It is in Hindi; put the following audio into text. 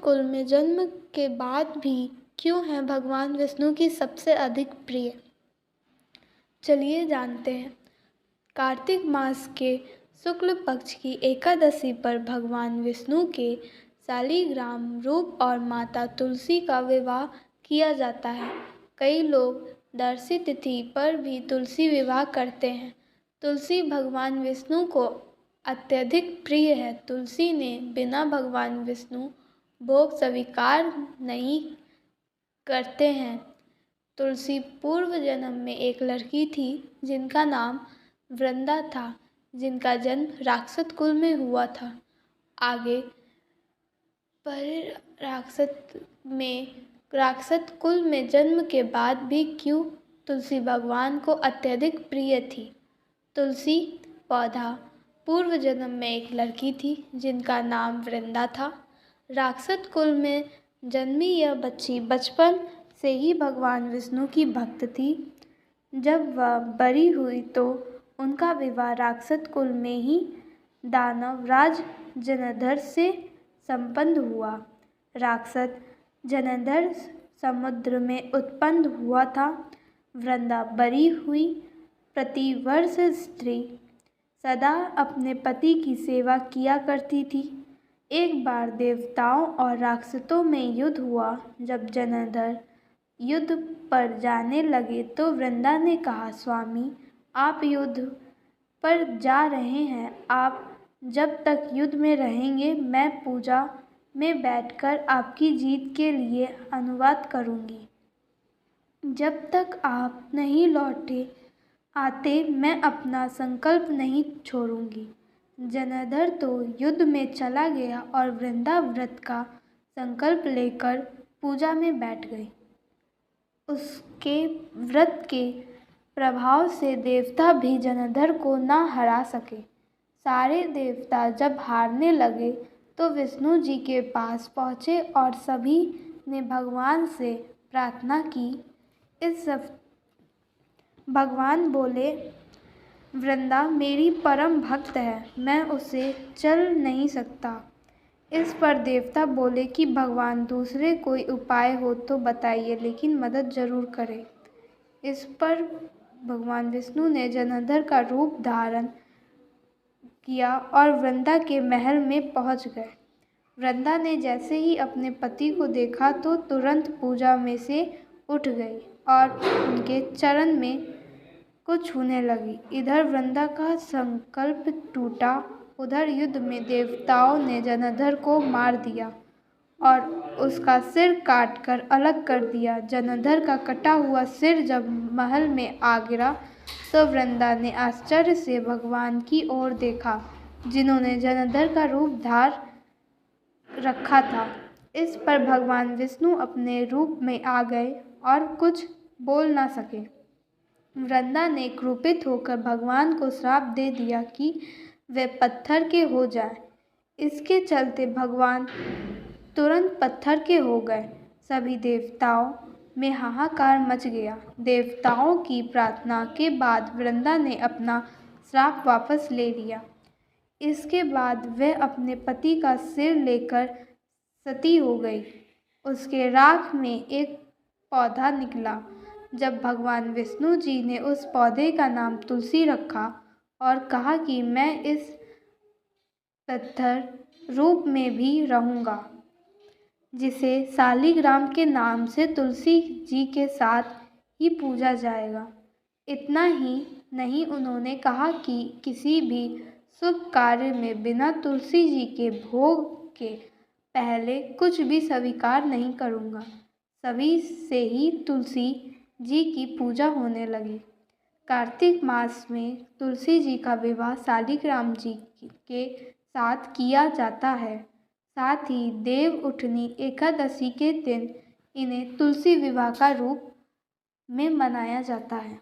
कुल में जन्म के बाद भी क्यों हैं भगवान विष्णु की सबसे अधिक प्रिय? चलिए जानते हैं। कार्तिक मास के शुक्ल पक्ष की एकादशी पर भगवान विष्णु के शालिग्राम रूप और माता तुलसी का विवाह किया जाता है। कई लोग दर्शी तिथि पर भी तुलसी विवाह करते हैं। तुलसी भगवान विष्णु को अत्यधिक प्रिय है। तुलसी ने बिना भगवान विष्णु भोग स्वीकार नहीं करते हैं। तुलसी पूर्व जन्म में एक लड़की थी जिनका नाम वृंदा था, जिनका जन्म राक्षस कुल में हुआ था। आगे पर राक्षस कुल में जन्म के बाद भी क्यों तुलसी भगवान को अत्यधिक प्रिय थी? तुलसी पौधा पूर्व जन्म में एक लड़की थी जिनका नाम वृंदा था। राक्षस कुल में जन्मी यह बच्ची बचपन से ही भगवान विष्णु की भक्त थी। जब वह बड़ी हुई तो उनका विवाह राक्षस कुल में ही दानव राज जनार्दन से संपन्न हुआ। राक्षस जनार्दन समुद्र में उत्पन्न हुआ था। वृंदा बड़ी हुई प्रतिवर्ष स्त्री सदा अपने पति की सेवा किया करती थी। एक बार देवताओं और राक्षसों में युद्ध हुआ। जब जनार्दन युद्ध पर जाने लगे तो वृंदा ने कहा, स्वामी आप युद्ध पर जा रहे हैं, आप जब तक युद्ध में रहेंगे मैं पूजा में बैठकर आपकी जीत के लिए अनुवाद करूंगी। जब तक आप नहीं लौटे आते मैं अपना संकल्प नहीं छोड़ूंगी। जनार्दन तो युद्ध में चला गया और वृंदा व्रत का संकल्प लेकर पूजा में बैठ गई। उसके व्रत के प्रभाव से देवता भी जनार्दन को न हरा सके। सारे देवता जब हारने लगे तो विष्णु जी के पास पहुँचे और सभी ने भगवान से प्रार्थना की। भगवान बोले, वृंदा मेरी परम भक्त है, मैं उसे चल नहीं सकता। इस पर देवता बोले कि भगवान दूसरे कोई उपाय हो तो बताइए, लेकिन मदद जरूर करें। इस पर भगवान विष्णु ने जनार्दन का रूप धारण किया और वृंदा के महल में पहुंच गए। वृंदा ने जैसे ही अपने पति को देखा तो तुरंत पूजा में से उठ गई और उनके चरण में को छूने लगी। इधर वृंदा का संकल्प टूटा, उधर युद्ध में देवताओं ने जनार्दन को मार दिया और उसका सिर काट कर अलग कर दिया। जनार्दन का कटा हुआ सिर जब महल में आ गिरा तो वृंदा ने आश्चर्य से भगवान की ओर देखा, जिन्होंने जनार्दन का रूप धार रखा था। इस पर भगवान विष्णु अपने रूप में आ गए और कुछ बोल न सके। वृंदा ने क्रोधित होकर भगवान को श्राप दे दिया कि वे पत्थर के हो जाएं। इसके चलते भगवान तुरंत पत्थर के हो गए। सभी देवताओं में हाहाकार मच गया। देवताओं की प्रार्थना के बाद वृंदा ने अपना श्राप वापस ले लिया। इसके बाद वह अपने पति का सिर लेकर सती हो गई। उसके राख में एक पौधा निकला। जब भगवान विष्णु जी ने उस पौधे का नाम तुलसी रखा और कहा कि मैं इस पत्थर रूप में भी रहूँगा, जिसे शालिग्राम के नाम से तुलसी जी के साथ ही पूजा जाएगा। इतना ही नहीं, उन्होंने कहा कि किसी भी शुभ कार्य में बिना तुलसी जी के भोग के पहले कुछ भी स्वीकार नहीं करूँगा। सभी से ही तुलसी जी की पूजा होने लगी। कार्तिक मास में तुलसी जी का विवाह शालिग्राम जी के साथ किया जाता है। साथ ही देव उठनी एकादशी के दिन इन्हें तुलसी विवाह का रूप में मनाया जाता है।